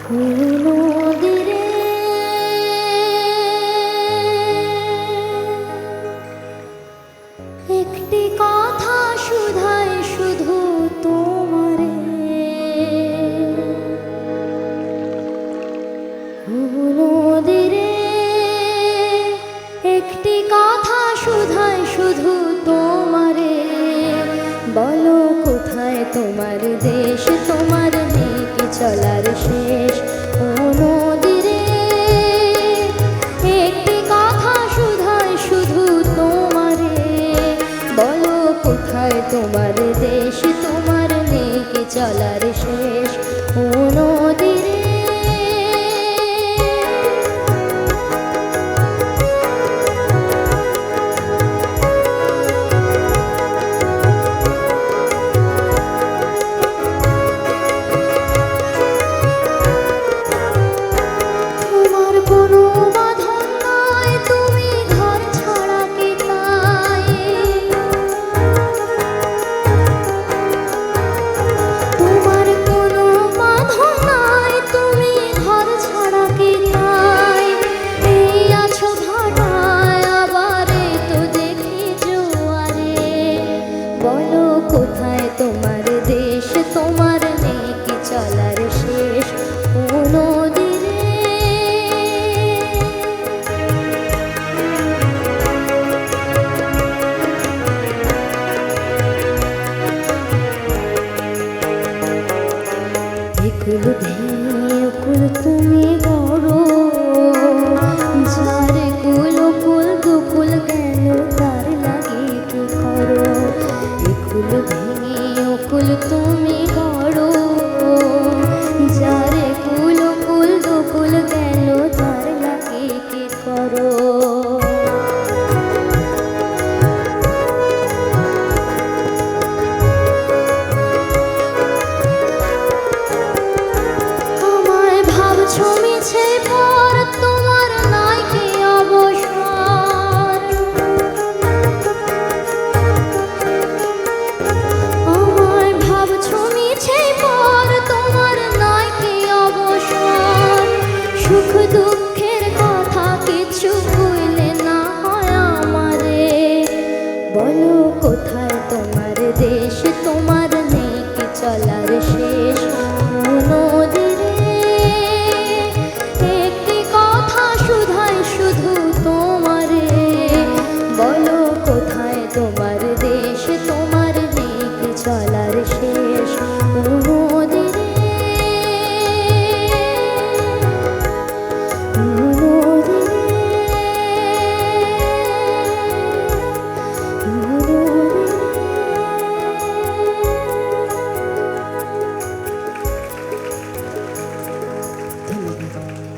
নদীরে একটি কথা শুধায় শুধু তোমারে, নদীরে একটি কথা শুধায় শুধু তোমারে। বলো কোথায় তোমার দেশ, তোমার নেই কি চলার শেষ। ও নদীরে একটি কথা শুধায় শুধু তোমারে। বলো কোথায় তোমার দেশ, তোমার নেই কি চলার শেষ। ও নদীরে কোথায় তোমার দেশ, তোমার নেই কি চলার শেষ। ও নদীরে একুল ভেঙে কুল তুমি গড়ো, যার কুল কুল দুকুল গেল তার লাগে কি করো। একুল ভেঙে কুল তুমি গড়ো, যার কুল কুল দুকুল গেল তার লাগে কি করো। আমায় ভাবছো মিছে